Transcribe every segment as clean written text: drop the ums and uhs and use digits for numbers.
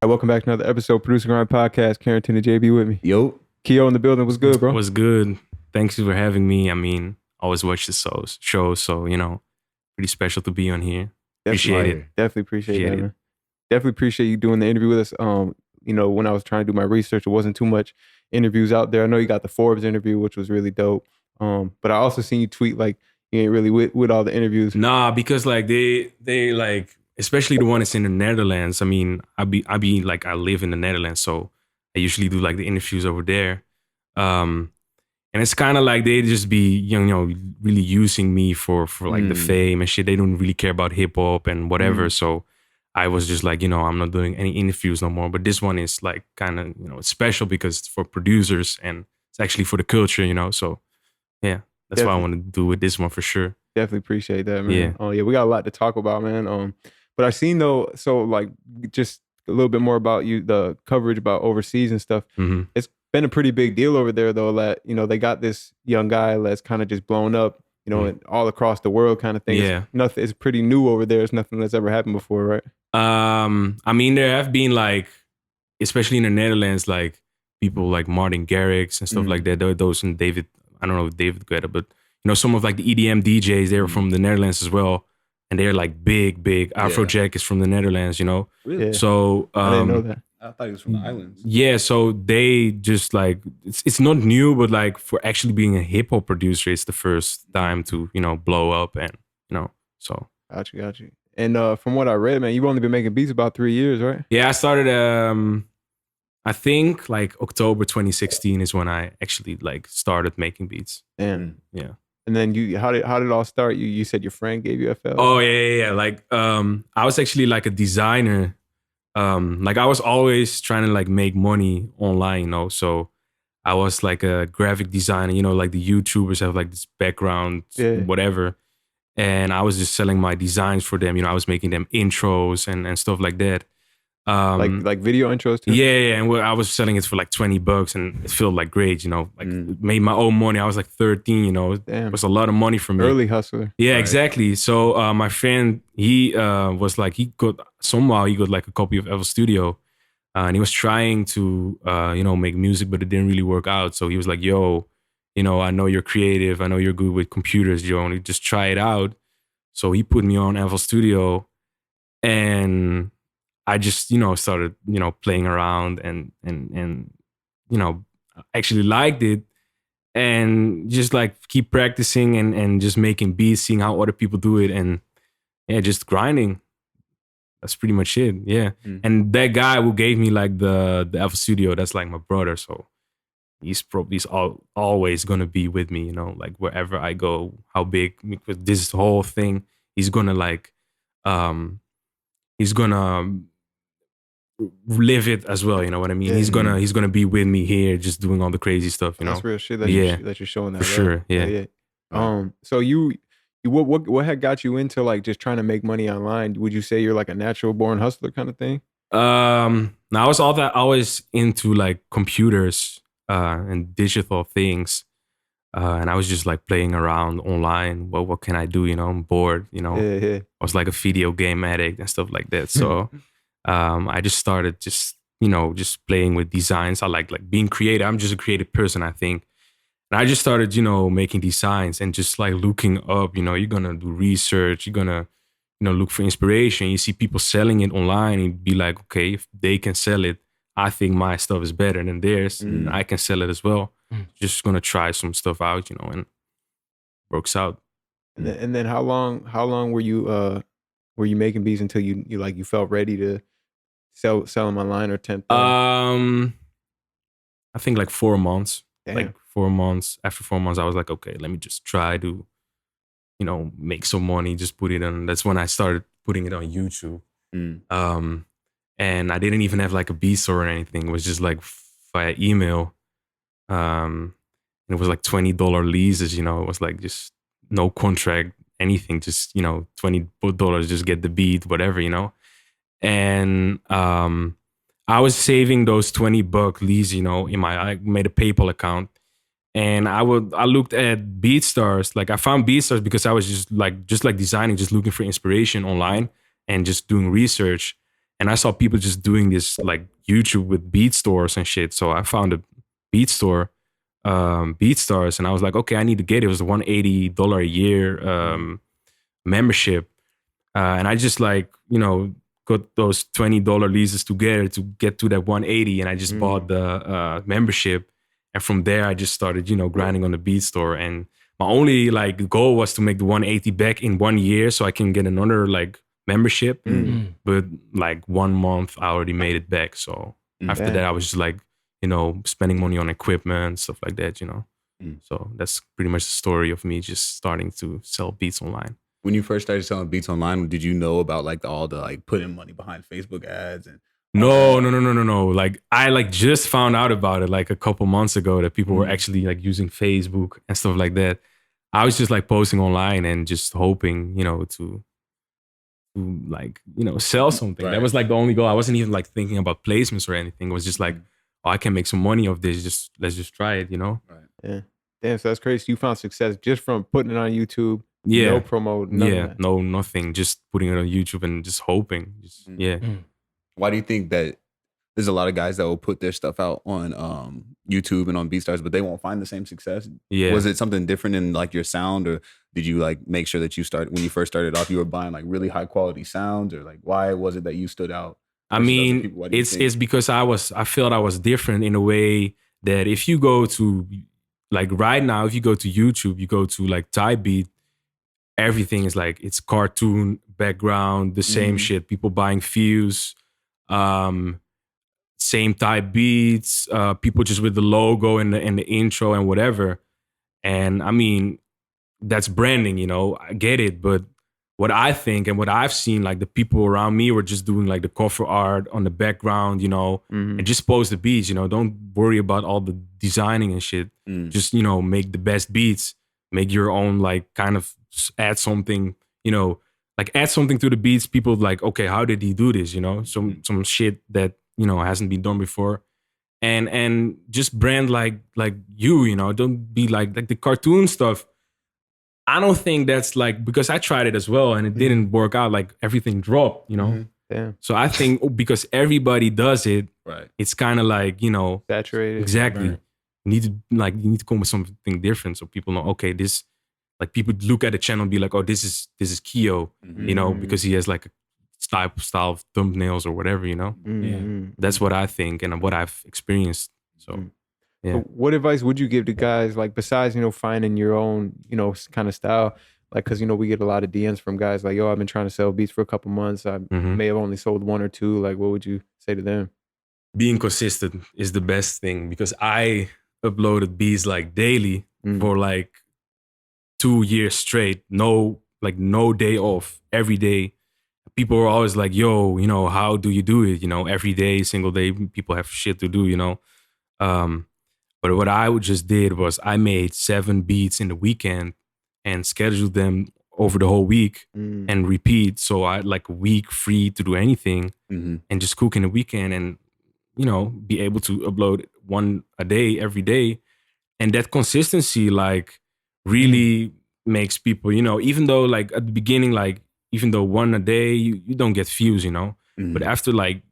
Hi, welcome back to another episode of ProducerGrind podcast. Carrington and JB with me. Yo. Kio in the building. What's good, bro? What's good? Thanks for having me. I mean, I always watch the show, so, pretty special to be on here. Appreciate it. Definitely appreciate that, man. Definitely appreciate you doing the interview with us. When I was trying to do my research, it wasn't too much interviews out there. I know you got the Forbes interview, which was really dope. But I also seen you tweet like you ain't really with all the interviews. Nah, because like they like, especially the one that's in the Netherlands. I mean, I live in the Netherlands, so I usually do like the interviews over there. And it's kind of like they just be, really using me for like the fame and shit. They don't really care about hip hop and whatever. So I was just like, I'm not doing any interviews no more. But this one is like kind of, it's special because it's for producers and it's actually for the culture, So yeah, that's why I want to do with this one for sure. Definitely appreciate that, man. Yeah. Oh yeah, we got a lot to talk about, man. But I seen though, so like just a little bit more about you, the coverage about overseas and stuff. Mm-hmm. It's been a pretty big deal over there though, that, they got this young guy that's kind of just blown up, and all across the world kind of thing. Yeah. It's pretty new over there. It's nothing that's ever happened before, right? I mean, there have been like, especially in the Netherlands, like people like Martin Garrix and stuff like that. Those and David, I don't know if David Guetta, but some of like the EDM DJs, they were from the Netherlands as well. And they're like big. Afrojack is from the Netherlands, Really? Yeah. So I didn't know that. I thought he was from the islands. Yeah, so they just like, it's not new, but like for actually being a hip hop producer, it's the first time to, blow up and, so. Got you. And from what I read, man, you've only been making beats about 3 years, right? Yeah, I started, I think like October 2016 is when I actually like started making beats. And yeah. And then how did it all start? You said your friend gave you FL? Oh yeah. Like I was actually like a designer. Like I was always trying to like make money online, So I was like a graphic designer, like the YouTubers have like this background, whatever. And I was just selling my designs for them. I was making them intros and stuff like that. Like video intros too? Yeah. And I was selling it for like $20 and it felt like great, made my own money. I was like 13, Damn. It was a lot of money for me. Early hustler. Yeah, right. Exactly. So my friend, he was like, he got like a copy of FL Studio and he was trying to, make music, but it didn't really work out. So he was like, yo, I know you're creative. I know you're good with computers, Joe, and just try it out. So he put me on FL Studio and I just, started, playing around and actually liked it and just like keep practicing and just making beats, seeing how other people do it and just grinding. That's pretty much it. Yeah. And that guy who gave me like the FL Studio, that's like my brother. So he's always going to be with me, like wherever I go, how big, because this whole thing, he's going to like, he's going to live it as well, you know what I mean? Yeah, he's gonna be with me here, just doing all the crazy stuff, That's real shit that you're showing that. For sure, yeah. So you what had got you into like just trying to make money online? Would you say you're like a natural born hustler kind of thing? Now I was always into like computers and digital things, and I was just like playing around online. Well, what can I do? I'm bored. I was like a video game addict and stuff like that. So. I just started just playing with designs. I like being creative. I'm just a creative person, I think. And I just started, making designs and just like looking up, you're going to do research. You're going to, look for inspiration. You see people selling it online and be like, okay, if they can sell it, I think my stuff is better than theirs. And I can sell it as well. Just going to try some stuff out, and it works out. And then how long were you making beats until you felt ready to sell them online or temp? I think like 4 months. Damn. Like 4 months. After 4 months, I was like, okay, let me just try to, make some money. Just put it on. That's when I started putting it on YouTube. And I didn't even have like a beat store or anything. It was just like via email. And it was like $20 leases. It was like just no contract, anything. Just $20 just get the beat, whatever. And I was saving those $20 leads, I made a PayPal account, and I looked at BeatStars. Like I found BeatStars because I was just like designing, just looking for inspiration online and just doing research. And I saw people just doing this like YouTube with beat stores and shit. So I found a beat store, BeatStars, and I was like, okay, I need to get it. It was a $180 a year membership. And I just like, got those $20 leases together to get to that 180, and I just bought the membership. And from there, I just started, grinding on the beat store. And my only like goal was to make the 180 back in 1 year so I can get another like membership. But like 1 month, I already made it back. So after that, I was just like, spending money on equipment, stuff like that, So that's pretty much the story of me just starting to sell beats online. When you first started selling beats online, did you know about like all the like putting money behind Facebook ads and? No. Like I like just found out about it like a couple months ago that people were actually like using Facebook and stuff like that. I was just like posting online and just hoping, to like, sell something. Right. That was like the only goal. I wasn't even like thinking about placements or anything. It was just like, oh, I can make some money off this. Let's just try it, Right. Yeah. Damn, so that's crazy. You found success just from putting it on YouTube. Yeah. No promo. Nothing. Just putting it on YouTube and just hoping. Why do you think that there's a lot of guys that will put their stuff out on YouTube and on BeatStars, but they won't find the same success? Yeah. Was it something different in like your sound, or did you like make sure that when you first started off, you were buying like really high quality sounds, or like why was it that you stood out? I mean, it's because I felt I was different in a way that if you go to like right now, if you go to YouTube, you go to like Thai beat, everything is like it's cartoon background, the same shit. People buying views, same type beats, people just with the logo and the intro and whatever. And I mean, that's branding, I get it. But what I think and what I've seen, like the people around me were just doing like the cover art on the background, and just post the beats, don't worry about all the designing and shit. Just, make the best beats, make your own, like kind of add something, like add something to the beats. People like, okay, how did he do this? Some shit that, hasn't been done before. And just brand like you, don't be like the cartoon stuff. I don't think that's like, because I tried it as well and it didn't work out, like everything dropped, Yeah. So I think because everybody does it, right, it's kind of like, saturated. Exactly. Right. You need to come with something different so people know, okay, this, like people look at the channel and be like, oh, this is Kio, because he has like a style of thumbnails or whatever, That's what I think and what I've experienced. So yeah. So what advice would you give to guys, like besides, finding your own, kind of style? Like, cause we get a lot of DMs from guys like, yo, I've been trying to sell beats for a couple months. I may have only sold one or two. Like, what would you say to them? Being consistent is the best thing, because I uploaded beats like daily for like 2 years straight. No day off, every day. People were always like, yo, how do you do it? Every day, single day, people have shit to do, But what I just did was I made 7 beats in the weekend and scheduled them over the whole week and repeat. So I had like a week free to do anything and just cook in the weekend and, be able to upload one a day every day. And that consistency like really makes people, even though like at the beginning, like even though one a day, you don't get views, But after like,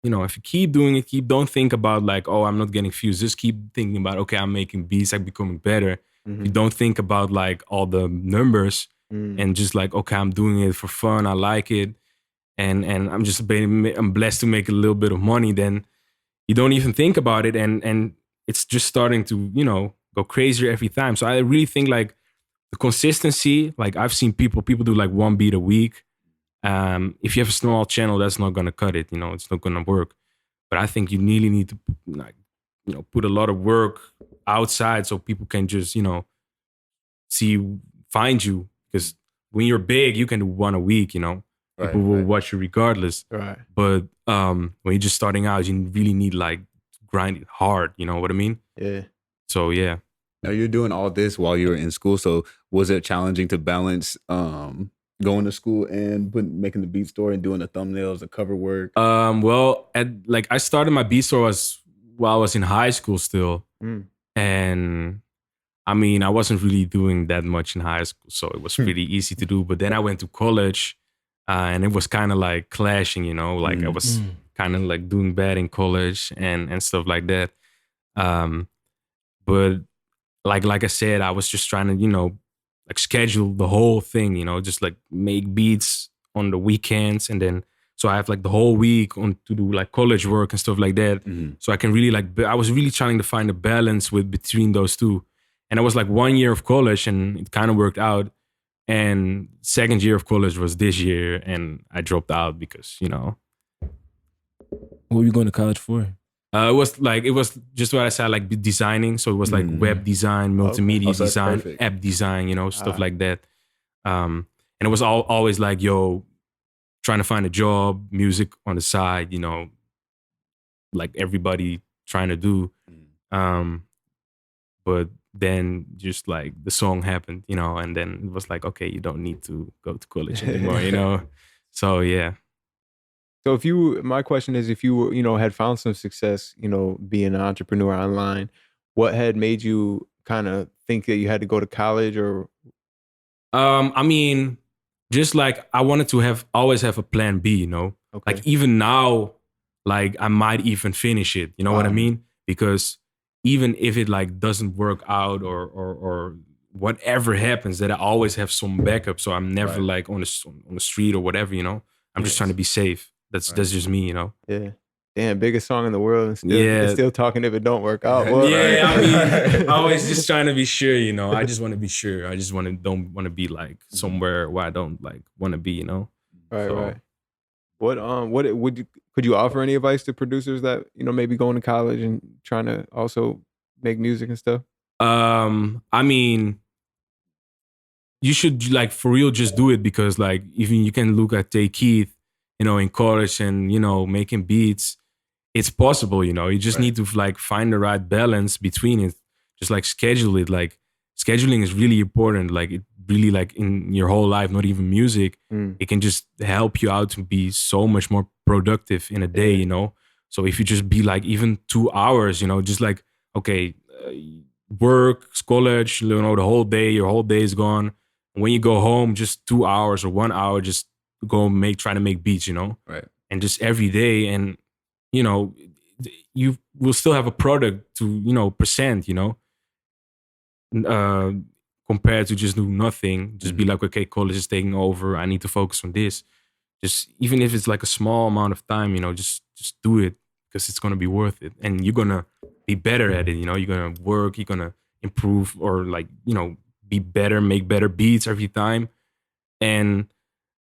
if you keep doing it, don't think about like, oh, I'm not getting views. Just keep thinking about, okay, I'm making beats, I'm becoming better. You don't think about like all the numbers and just like, okay, I'm doing it for fun. I like it. And I'm blessed to make a little bit of money. Then you don't even think about it. And it's just starting to, go crazier every time. So I really think like the consistency, like I've seen people do like 1 beat a week. If you have a small channel, that's not going to cut it. It's not going to work. But I think you really need to like, put a lot of work outside so people can just, find you. Because when you're big, you can do 1 a week, Right, people will watch you regardless. Right. But when you're just starting out, you really need like grind it hard. You know what I mean? Yeah. So yeah. Now you're doing all this while you were in school. So was it challenging to balance going to school and making the beat store and doing the thumbnails, the cover work? Well, I started my beat store while I was in high school still. And I mean, I wasn't really doing that much in high school, so it was pretty easy to do. But then I went to college and it was kind of like clashing, you know, like I was kind of like doing bad in college and stuff like that. But like I said, I was just trying to, you know, like schedule the whole thing, you know, just like make beats on the weekends, and then so I have like the whole week on to do like college work and stuff like that. So I can really like I was really trying to find a balance with between those two. And it was like 1 year of college, and it kind of worked out. And second year of college was this year, and I dropped out because, you know. What were you going to college for? It was just what I said, like designing. So it was like web design, multimedia design, app design, you know, stuff like that. And it was always like, yo, trying to find a job, music on the side, you know, like everybody trying to do. But then just like the song happened, you know, and then it was like, okay, you don't need to go to college anymore, you know? So, yeah. So my question is, if you were, you know, had found some success, you know, being an entrepreneur online, what had made you kind of think that you had to go to college or? I mean, just like I wanted to always have a plan B, you know? Okay. Like even now, like I might even finish it, you know what I mean? Because even if it like doesn't work out or whatever happens, that I always have some backup. So I'm never like on the street or whatever, you know? I'm just trying to be safe. That's just me, you know? Yeah. Damn, biggest song in the world and still talking if it don't work out. Well, I mean, I was just trying to be sure, you know? I just want to be sure. I just don't want to be like somewhere where I don't like want to be, you know? Right. Could you offer any advice to producers that, you know, maybe going to college and trying to also make music and stuff? I mean, you should like for real just do it, because like even you can look at Tay Keith, you know, in college and, you know, making beats. It's possible, you know. You just need to like find the right balance between it. Just like schedule it. Like scheduling is really important. Like it really like in your whole life, not even music. It can just help you out to be so much more productive in a day, you know. So if you just be like even 2 hours, you know, just like, okay, work, college, you know, the whole day, your whole day is gone. When you go home, just 2 hours or 1 hour, just go try to make beats, you know. Right. And just every day, and you know, you will still have a product to, you know, present, you know, compared to just do nothing. Just be like, okay, college is taking over. I need to focus on this. Just even if it's like a small amount of time, you know, just do it, because it's going to be worth it. And you're going to be better at it. You know, you're going to work, you're going to improve, or like, you know, be better, make better beats every time. And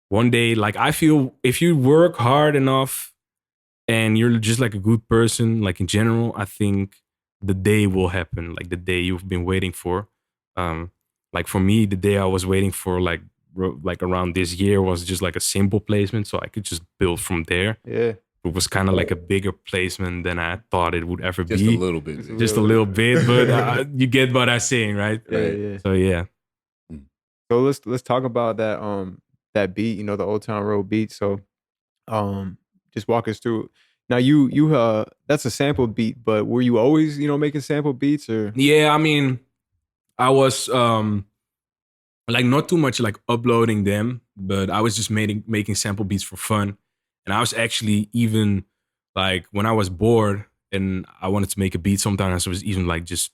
one day, like I feel if you work hard enough, and you're just like a good person, like in general, I think the day will happen, like the day you've been waiting for. Like for me, the day I was waiting for, like around this year, was just like a simple placement, so I could just build from there. Yeah. It was kind of like a bigger placement than I thought it would ever Just be. a little bit. Just a little bit, but you get what I'm saying, right? Yeah. So yeah. So let's talk about that beat, you know, the Old Town Road beat. So just walk us through. Now you that's a sample beat, but were you always, you know, making sample beats or? Yeah, I mean, I was like not too much like uploading them, but I was just making sample beats for fun. And I was actually even like when I was bored and I wanted to make a beat, sometimes I was even like just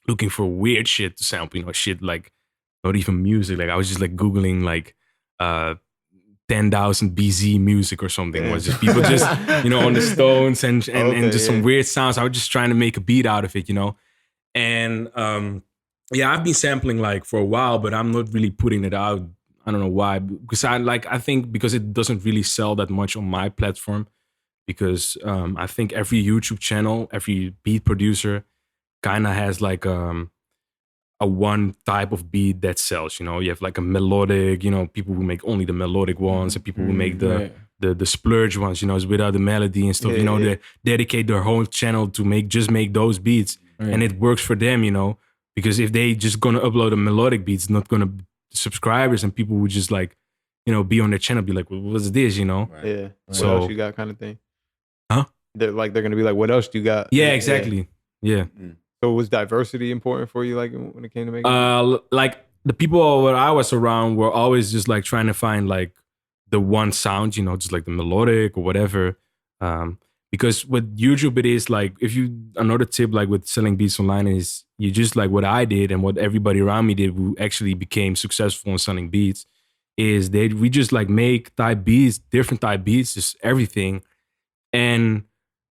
looking for weird shit to sample, you know, shit like not even music. Like I was just like Googling like 10,000 BZ music or something. It was just people just, you know, on the Stones and just some weird sounds. I was just trying to make a beat out of it, you know. And yeah, I've been sampling like for a while, but I'm not really putting it out. I don't know why. Because I think because it doesn't really sell that much on my platform. Because I think every YouTube channel, every beat producer kind of has like a one type of beat that sells, you know. You have like a melodic, you know, people who make only the melodic ones, and people who make the splurge ones, you know, without the melody and stuff, you know, they dedicate their whole channel to make those beats. And it works for them, you know, because if they just gonna upload a melodic beat, it's not gonna subscribers, and people would just like, you know, be on their channel, be like, well, what's this, you know? Yeah. So, what else you got kind of thing? Huh? They're gonna be like, what else do you got? Yeah, exactly. Yeah. So was diversity important for you, like when it came to making? Like the people that I was around were always just like trying to find like the one sound, you know, just like the melodic or whatever. Because with YouTube, it is like, another tip like with selling beats online is you just like what I did and what everybody around me did who actually became successful in selling beats is we just like make type beats, different type beats, just everything. And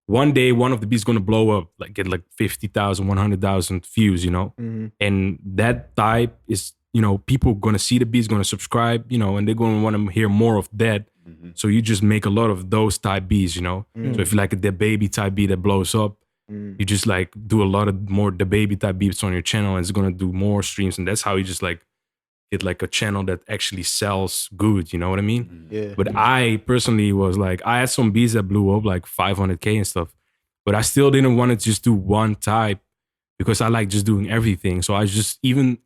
one day, one of the beats going to blow up, like get like 50,000, 100,000 views, you know? Mm-hmm. And that type is, you know, people going to see the beats, going to subscribe, you know, and they're going to want to hear more of that. Mm-hmm. So you just make a lot of those type beats, you know? Mm-hmm. So if you like the baby type beat that blows up, you just like do a lot of more the baby type beats on your channel and it's going to do more streams. And that's how you just like get like a channel that actually sells good, you know what I mean? Yeah. But I personally was like, I had some beats that blew up like 500K and stuff, but I still didn't want to just do one type because I like just doing everything. So I just even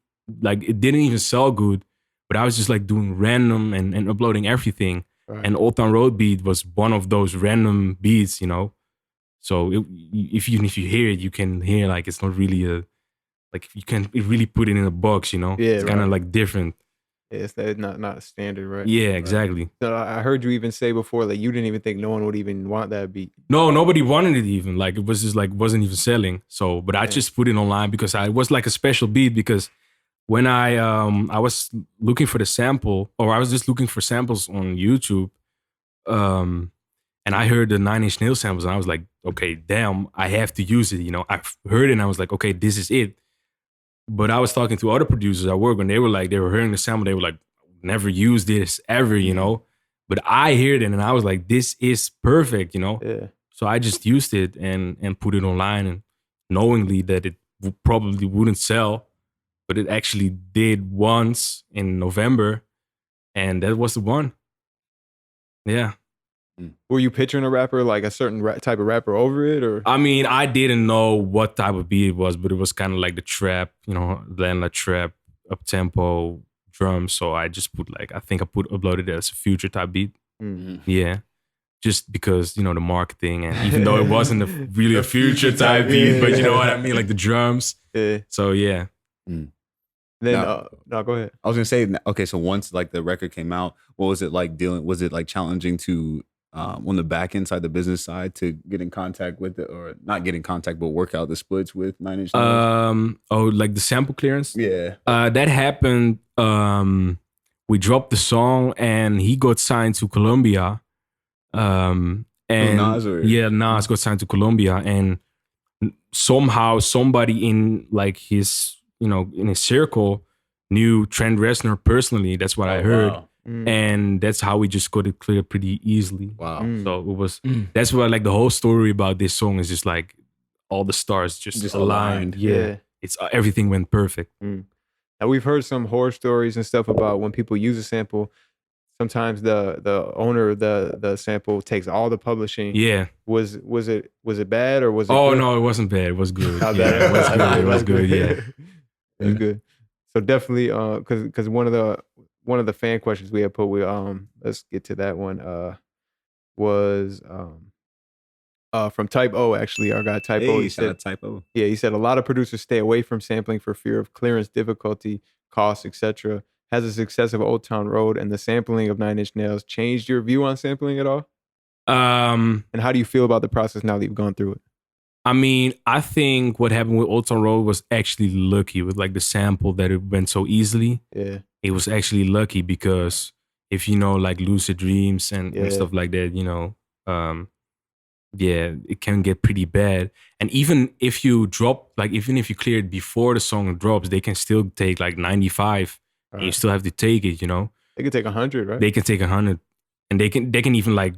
like, it didn't even sell good, but I was just like doing random and uploading everything. Right. And Old Town Road beat was one of those random beats, you know? So if you hear it, you can hear like, it's not really like you can really put it in a box, you know? Yeah, it's kind of like different. Yeah, it's not standard, right? Yeah, exactly. So I heard you even say before, like you didn't even think no one would even want that beat. No, nobody wanted it even. Like it was just like wasn't even selling. So, but I just put it online because I was like a special beat because when I was looking for the sample, or I was just looking for samples on YouTube, and I heard the 9 Inch Nails samples, and I was like, okay, damn, I have to use it. You know, I heard it, and I was like, okay, this is it. But I was talking to other producers at work, and they were hearing the sample, they were like, never use this ever, you know. But I heard it, and I was like, this is perfect, you know. Yeah. So I just used it and put it online, and knowingly that it probably wouldn't sell, but it actually did once in November, and that was the one. Yeah. Were you picturing a rapper, like a certain type of rapper over it, or? I mean, I didn't know what type of beat it was, but it was kind of like the trap, you know, Atlanta trap, up tempo drums. So I just put like, I think I uploaded it as a Future type beat. Mm-hmm. Yeah, just because, you know, the marketing, and even though it wasn't really a Future type beat, but you know what I mean, like the drums. Yeah. So yeah. Then no, go ahead. I was gonna say, okay, so once like the record came out, what was it like was it like challenging to on the back end side, the business side, to get in contact with it, or not get in contact, but work out the splits with 9 Inch Nails? Like the sample clearance? Yeah. That happened. We dropped the song and he got signed to Columbia. And Nas got signed to Columbia, and somehow somebody in like his, you know, in his circle knew Trent Reznor personally. That's what I heard. Wow. And that's how we just got it cleared pretty easily. Wow. So it was, that's why like the whole story about this song is just like all the stars just aligned. Yeah. It's everything went perfect. Now we've heard some horror stories and stuff about when people use a sample, sometimes the owner of the sample takes all the publishing. Yeah. Was it bad, or was it good? Good? No, it wasn't bad. It was good. Not bad. It was good. It was good. Yeah. It was good. So definitely, because one of the fan questions we had put, let's get to that one, was from Type O, actually, our guy Type O. He said, Type O. Yeah, he said a lot of producers stay away from sampling for fear of clearance difficulty, costs, etc. Has the success of Old Town Road and the sampling of 9 Inch Nails changed your view on sampling at all? And how do you feel about the process now that you've gone through it? I mean, I think what happened with Old Town Road was actually lucky with like the sample that it went so easily. Yeah. It was actually lucky because if you know like Lucid Dreams and stuff like that, you know, it can get pretty bad. And even if you drop, like even if you clear it before the song drops, they can still take like 95 and you still have to take it, you know. They can take 100, right? They can take 100 and they can even like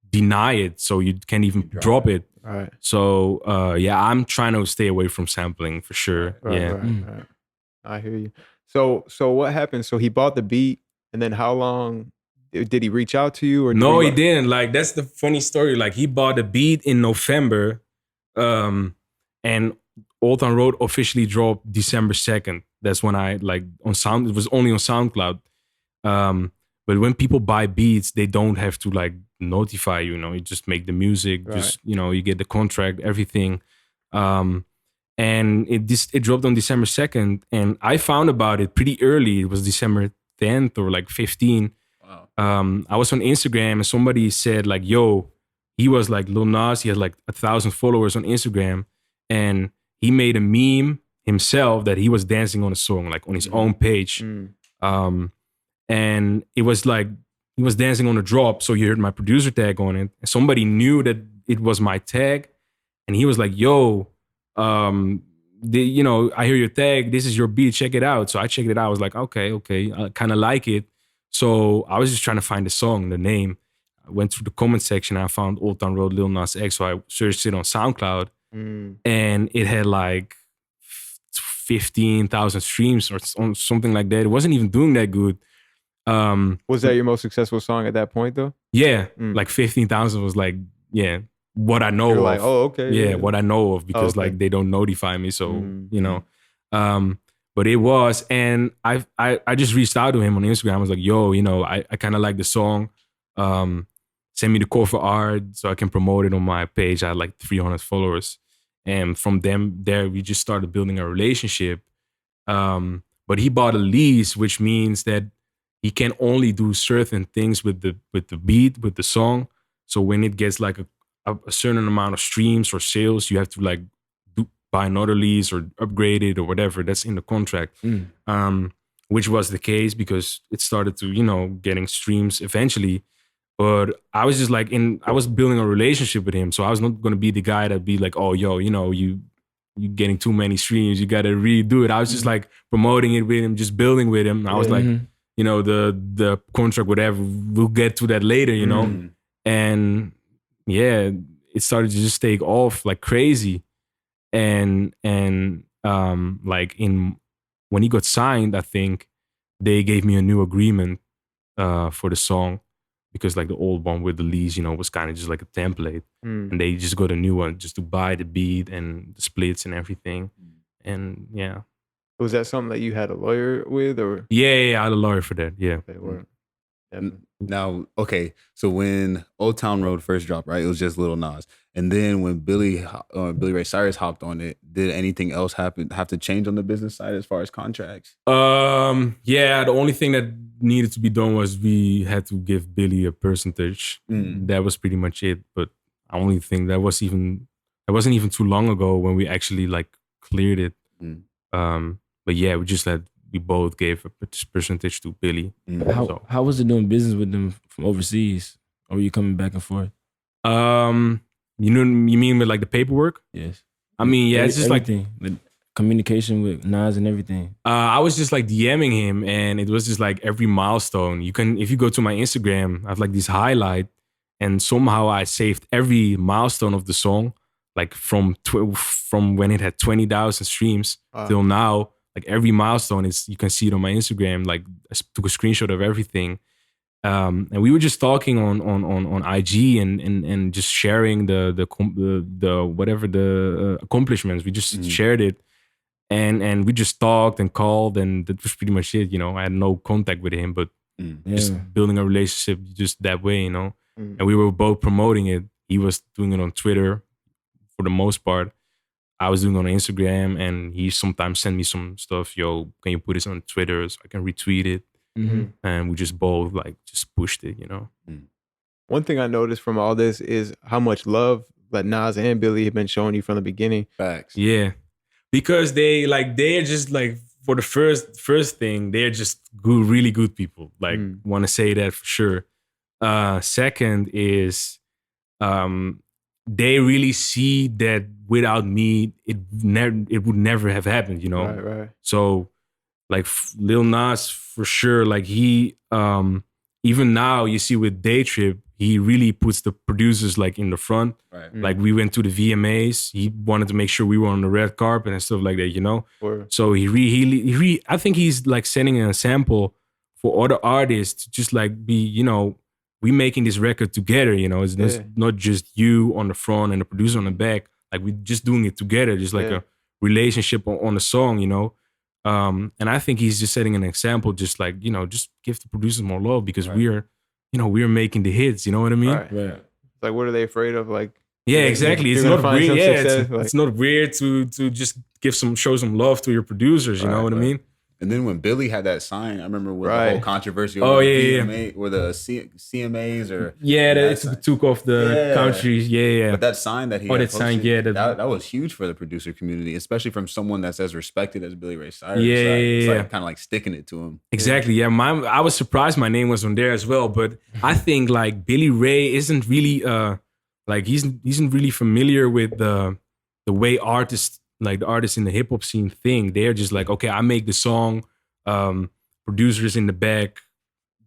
deny it, so you can't even drop it. Right. So I'm trying to stay away from sampling for sure. Right. I hear you. So what happened? So he bought the beat, and then how long did he reach out to you? Or no, he didn't. Like that's the funny story. Like he bought the beat in November, and Old Town Road officially dropped December 2nd. That's when I like on sound. It was only on SoundCloud. But when people buy beats, they don't have to like notify you. You know, you just make the music. Right. Just you know, you get the contract, everything. And it dropped on December 2nd, and I found about it pretty early. It was December 10th or like 15. Wow. I was on Instagram and somebody said like, yo, he was like Lil Nas. He has like 1,000 followers on Instagram, and he made a meme himself that he was dancing on a song, like on his own page. And it was like he was dancing on a drop, so you heard my producer tag on it. And somebody knew that it was my tag, and he was like, "Yo, I hear your tag. This is your beat. Check it out." So I checked it out. I was like, "Okay, I kind of like it." So I was just trying to find the song, the name. I went through the comment section and I found Old Town Road Lil Nas X. So I searched it on SoundCloud, and it had like 15,000 streams or something like that. It wasn't even doing that good. Was that your most successful song at that point though? Yeah, like 15,000 was like, what I know You're of. like, oh, okay. Yeah, what I know of, because like they don't notify me. So, but it was, and I just reached out to him on Instagram. I was like, yo, I kind of like the song. Send me the cover art so I can promote it on my page. I had like 300 followers. And from there, we just started building a relationship. But he bought a lease, which means that he can only do certain things with the beat, with the song. So when it gets like a certain amount of streams or sales, you have to like buy another lease or upgrade it or whatever. That's in the contract. Which was the case because it started to, getting streams eventually. But I was just like I was building a relationship with him. So I was not going to be the guy that'd be like, oh, yo, you getting too many streams. You got to redo it. I was just like promoting it with him, just building with him. I was like, the contract, whatever, we'll get to that later, And yeah, it started to just take off like crazy. And like when he got signed, I think they gave me a new agreement for the song, because like the old one with the lease, was kind of just like a template. And they just got a new one just to buy the beat and the splits and everything. And yeah. Was that something that you had a lawyer with, or? Yeah, I had a lawyer for that. Yeah. Okay, Now, okay, so when Old Town Road first dropped, right, it was just Lil Nas, and then when Billy Ray Cyrus hopped on it, did anything else have to change on the business side as far as contracts? Yeah, the only thing that needed to be done was we had to give Billy a percentage. That was pretty much it. But I only think that wasn't even too long ago when we actually like cleared it. But yeah, we both gave a percentage to Billy. How was it doing business with them from overseas? Or were you coming back and forth? You mean with like the paperwork? Yes. I mean, yeah, it's just everything. Like communication with Nas and everything. I was just like DMing him, and it was just like every milestone. If you go to my Instagram, I have like this highlight, and somehow I saved every milestone of the song, like from when it had 20,000 streams till now. Like every milestone you can see it on my Instagram. Like I took a screenshot of everything, and we were just talking on IG and just sharing the whatever the accomplishments. We just shared it, and we just talked and called, and that was pretty much it. I had no contact with him, but just building a relationship just that way, And we were both promoting it. He was doing it on Twitter for the most part. I was doing it on Instagram, and he sometimes sent me some stuff. Yo, can you put this on Twitter so I can retweet it? And we just both like just pushed it, One thing I noticed from all this is how much love that Nas and Billy have been showing you from the beginning. Facts. Yeah, because they're just like, for the first thing, they're just good, really good people. Like, want to say that for sure. Second is, they really see that without me, it would never have happened, Right. So like Lil Nas, for sure, like he, even now you see with Day Trip, he really puts the producers like in the front. Right. Like we went to the VMAs, he wanted to make sure we were on the red carpet and stuff like that, Word. So he I think he's like setting an example for other artists to just like be, we making this record together, it's not just you on the front and the producer on the back. Like we just doing it together, just like a relationship on the song, and I think he's just setting an example, just like, just give the producers more love, because we're making the hits, you know what I mean? Right. Like, what are they afraid of? Like, yeah, exactly. It's gonna not find weird. some success, It's not weird to just show some love to your producers, you know what I mean? And then when Billy had that sign, I remember with the Right. whole controversy Oh, over yeah, VMA, or the CMAs or Yeah, that it sign. took off the Yeah. countries. Yeah. But that sign that he Oh, had that sign, posted, yeah, that was huge for the producer community, especially from someone that's as respected as Billy Ray Cyrus. Yeah, It's yeah. like kind of like sticking it to him. Exactly. Yeah, I was surprised my name was on there as well. But I think like Billy Ray isn't really like he's isn't really familiar with the way artists, like the artists in the hip hop scene think. They're just like, okay, I make the song, producers in the back,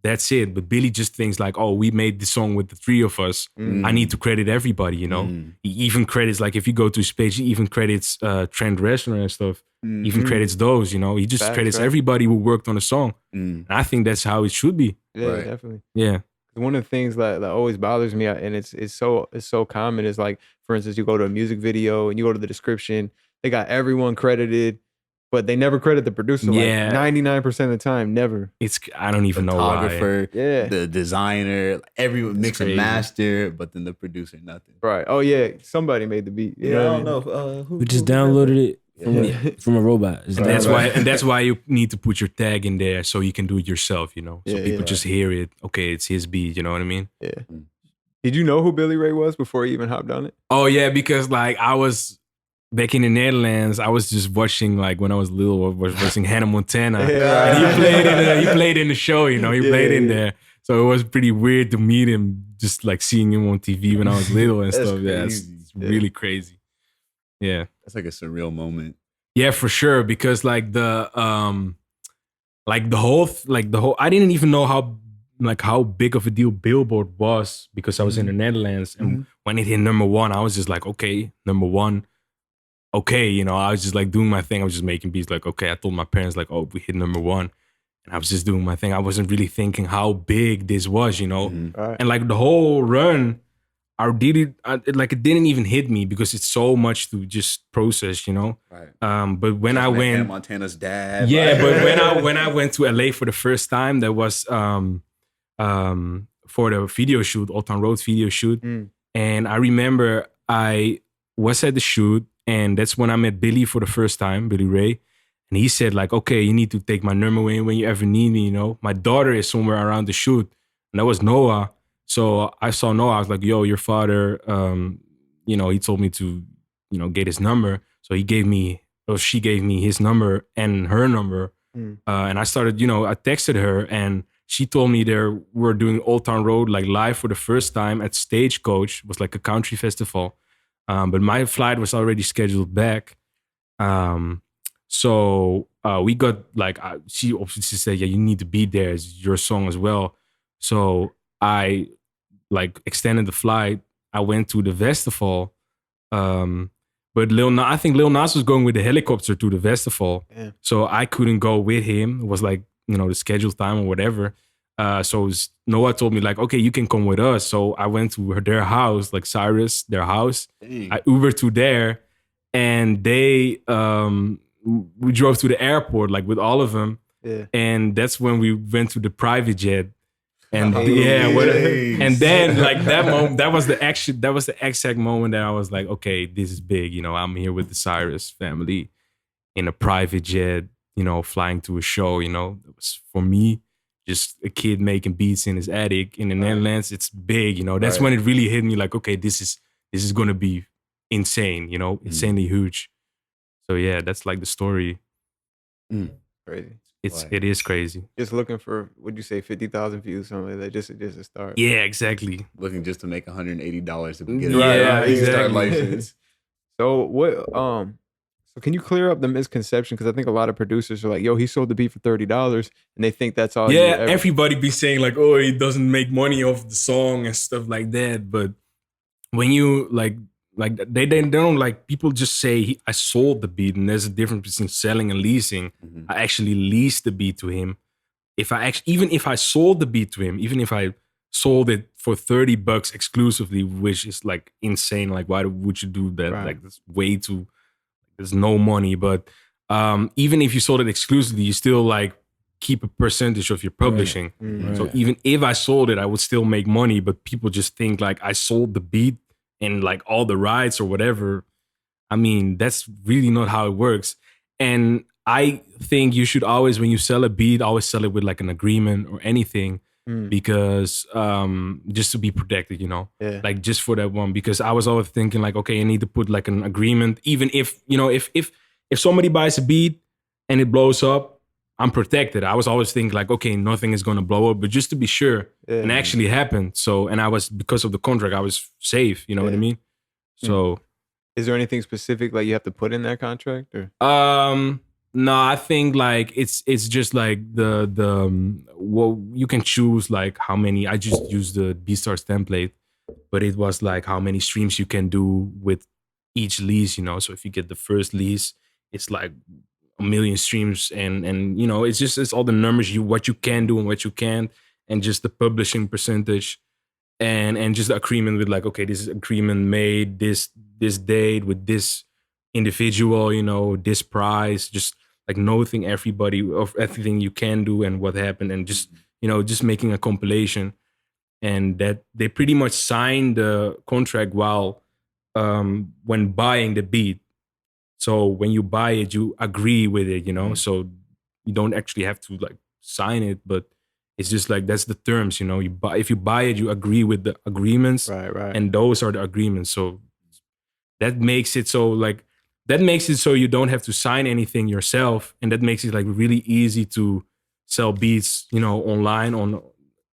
that's it. But Billy just thinks like, oh, we made the song with the three of us. I need to credit everybody, you know. He even credits, like if you go to his page, he even credits Trent Reznor and stuff. Even credits those, you know. He just credits everybody who worked on the song. And I think that's how it should be. Yeah, Right. definitely. Yeah. One of the things that always bothers me, and it's so common, is like, for instance, you go to a music video and you go to the description, they got everyone credited, but they never credit the producer. Yeah. Like 99% of the time, never. I don't even know why. Photographer, Yeah. the designer, everyone mix and crazy. master, but then the producer, nothing. Right. Oh yeah, somebody made the beat. You know what I mean? Who We just downloaded it Yeah. from a robot. It's And that's downloaded. why you need to put your tag in there so you can do it yourself, you know. So Yeah, people yeah. just hear it. Okay, it's his beat, you know what I mean? Yeah. Did you know who Billy Ray was before he even hopped on it? Oh yeah, because like I was back in the Netherlands, I was just watching, like when I was little, I was watching Hannah Montana. Yeah. And he played in the show, you know, he Yeah, played in yeah. there. So it was pretty weird to meet him, just like seeing him on TV when I was little and That's stuff. Yeah, crazy. it's really crazy. Yeah. That's like a surreal moment. Yeah, for sure. Because like the whole I didn't even know how big of a deal Billboard was, because I was in the Netherlands, and when it hit #1, I was just like, okay, #1, okay, you know, I was just like doing my thing. I was just making beats. Like, okay, I told my parents like, oh, we hit #1, and I was just doing my thing. I wasn't really thinking how big this was, you know, All right. and like the whole run. It didn't even hit me because it's so much to just process, you know. Right. But when I Hannah went, Montana's dad. yeah, like- but when I went to LA for the first time, that was for the video shoot, Old Town Road video shoot, and I remember I was at the shoot, and that's when I met Billy for the first time, Billy Ray, and he said like, okay, you need to take my number when you ever need me, you know. My daughter is somewhere around the shoot, and that was Noah. So I saw Noah. I was like, "Yo, your father, you know, he told me to, you know, get his number." So she gave me his number and her number, and I started, you know, I texted her, and she told me we're doing Old Town Road like live for the first time at Stagecoach. It was like a country festival, but my flight was already scheduled back. So we got like she obviously said, "Yeah, you need to be there. It's your song as well." So I like extended the flight. I went to the festival, but I think Lil Nas was going with the helicopter to the festival, so I couldn't go with him. It was like, you know, the scheduled time or whatever. So Noah told me like, okay, you can come with us. So I went to their house, like Cyrus, their house. Dang. I Ubered to there, and we drove to the airport like with all of them. Yeah. And that's when we went to the private jet. And Hey. and then like that moment, that was the exact moment that I was like, okay, this is big. You know, I'm here with the Cyrus family in a private jet, you know, flying to a show. You know, it was for me just a kid making beats in his attic in the Netherlands. It's big, you know. That's when it really hit me like, okay, this is gonna be insane, you know, insanely huge. So yeah, that's like the story. Crazy. It is crazy. Just looking for, would you say 50,000 views, something like that, just to start. Yeah, exactly. Looking just to make $180 to get Yeah, a start exactly. license. So what? So can you clear up the misconception? Because I think a lot of producers are like, "Yo, he sold the beat for $30," and they think that's all. Yeah, everybody be saying like, oh, he doesn't make money off the song and stuff like that. But when you like they don't, like, people just say I sold the beat, and there's a difference between selling and leasing. I actually leased the beat to him. Even if I sold the beat to him, even if I sold it for $30 exclusively, which is like insane. Like, why would you do that? Right. Like, that's way too. There's no money. But even if you sold it exclusively, you still like keep a percentage of your publishing. So even if I sold it, I would still make money. But people just think like I sold the beat and like all the rights or whatever. I mean, that's really not how it works. And I think you should always, when you sell a beat, always sell it with like an agreement or anything, because just to be protected, you know, like just for that one. Because I was always thinking like, okay, I need to put like an agreement, even if, you know, if somebody buys a beat and it blows up, I'm protected. I was always thinking like, okay, nothing is gonna blow up, but just to be sure, and it actually happened. So, and I was, because of the contract, I was safe. You know what I mean? So, is there anything specific like you have to put in that contract, or? No, I think like it's just like the well, you can choose like how many. I just used the BeatStars template, but it was like how many streams you can do with each lease, you know. So if you get the first lease, it's like 1 million streams, and you know, it's all the numbers, what you can do and what you can't, and just the publishing percentage, and just the agreement with like, okay, this is agreement made this date with this individual, you know, this price, just like noting everybody of everything you can do and what happened, and just, you know, just making a compilation. And that they pretty much signed the contract while when buying the beat. So when you buy it, you agree with it, you know. So you don't actually have to like sign it, but it's just like that's the terms, you know. If you buy it, you agree with the agreements, right, and those are the agreements. So that makes it so like, that makes it so you don't have to sign anything yourself, and that makes it like really easy to sell beats, you know, online on,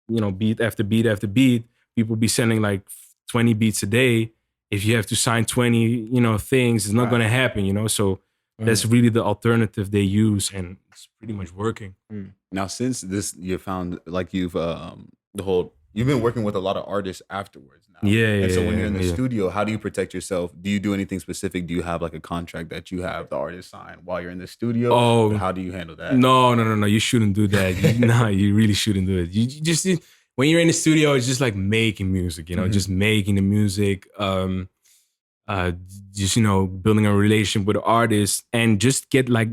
you know, beat after beat after beat. People be sending like 20 beats a day. If you have to sign 20, you know, things, it's not going to happen, you know. So that's really the alternative they use, and it's pretty much working. Now, since this, you found like you've been working with a lot of artists afterwards now. And so when you're in the studio, how do you protect yourself? Do you do anything specific? Do you have like a contract that you have the artist sign while you're in the studio? Oh, how do you handle that? No. You shouldn't do that. No, you really shouldn't do it. You just, when you're in the studio, it's just like making music, you know, just making the music, just, you know, building a relationship with the artist, and just get like,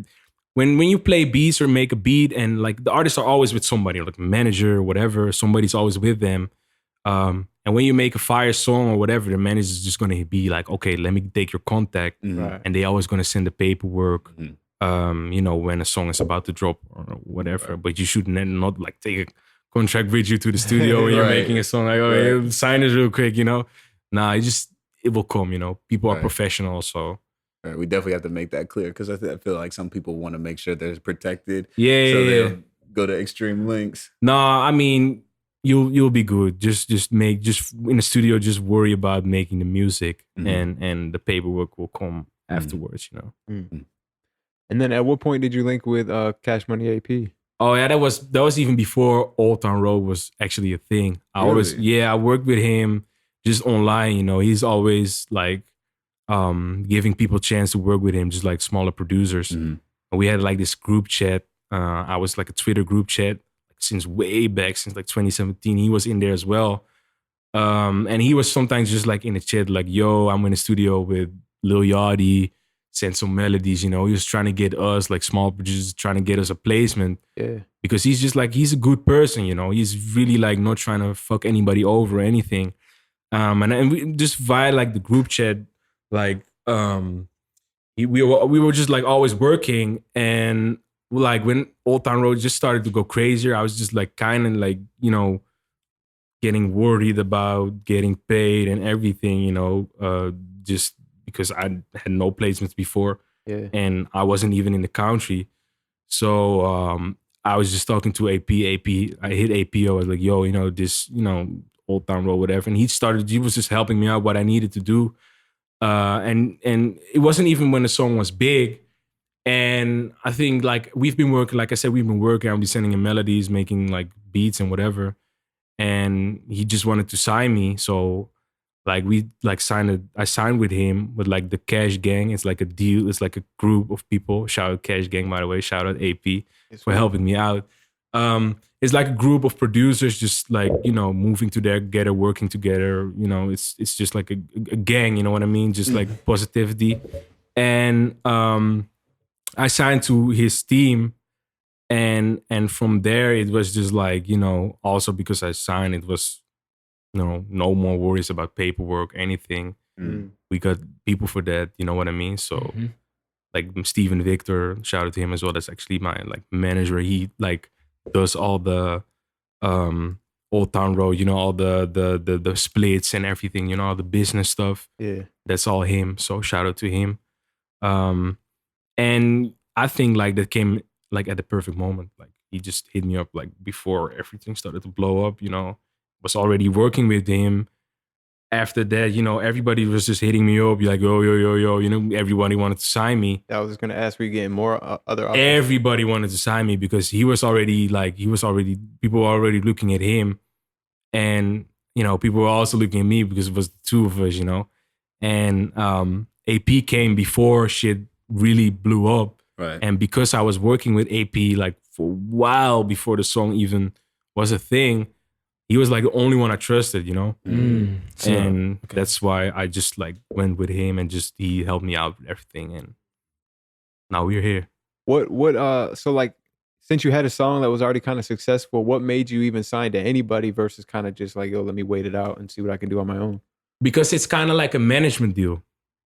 when you play beats or make a beat, and like the artists are always with somebody, like a manager or whatever, somebody's always with them. And when you make a fire song or whatever, the manager is just going to be like, okay, let me take your contact. And they always going to send the paperwork, you know, when a song is about to drop or whatever. But you should not like take a contract with you to the studio when you're making a song. Like, oh, sign this real quick, you know. Nah, it will come, you know. People are professional, so. We definitely have to make that clear, because I feel like some people want to make sure they're protected. So they'll go to extreme lengths. No, I mean, you'll be good. Just in the studio, just worry about making the music, and the paperwork will come afterwards, you know. And then at what point did you link with CashMoneyAP? Oh yeah, that was even before Old Town Road was actually a thing. I worked with him just online, you know. He's always like giving people a chance to work with him, just like smaller producers. And we had like this group chat. I was like a Twitter group chat since way back, since like 2017. He was in there as well. And he was sometimes just like in the chat, like, yo, I'm in the studio with Lil Yachty, send some melodies, you know. He was trying to get us, like small producers, trying to get us a placement. Because he's just like, he's a good person, you know. He's really like not trying to fuck anybody over or anything. And we just via like the group chat, like we were just like always working, and like when Old Town Road just started to go crazier, I was just like kind of like, you know, getting worried about getting paid and everything, you know, just because I had no placements before, and I wasn't even in the country. So I was just talking to AP. I hit AP. I was like, yo, you know, this, you know, Old Town Road, whatever. And he was just helping me out what I needed to do. And it wasn't even when the song was big. And I think like we've been working, I'll be sending him melodies, making like beats and whatever. And he just wanted to sign me. So like I signed with him with like the Cash Gang. It's like a deal. It's like a group of people. Shout out Cash Gang, by the way. Shout out AP for helping me out. It's like a group of producers just like, you know, moving together, working together. You know, it's just like a gang, you know what I mean? Just like positivity. And I signed to his team, and from there it was just like, you know, also because I signed, it was, you know, no more worries about paperwork, anything. We got people for that, you know what I mean? So like Steven Victor, shout out to him as well. That's actually my like manager. He like does all the Old Town Road, all the splits and everything, all the business stuff. Yeah. That's all him. So shout out to him. And I think like that came like at the perfect moment. Like he just hit me up like before everything started to blow up, was already working with him. After that, everybody was just hitting me up, like, yo, everybody wanted to sign me. I was just going to ask, were you getting more other offers? Everybody wanted to sign me because people were already looking at him. And, people were also looking at me because it was the two of us, And AP came before shit really blew up. Right. And because I was working with AP like for a while before the song even was a thing, he was like the only one I trusted, And that's why I just like went with him and just he helped me out with everything. And now we're here. So like, since you had a song that was already kind of successful, what made you even sign to anybody versus kind of just like, yo, let me wait it out and see what I can do on my own? Because it's kind of like a management deal.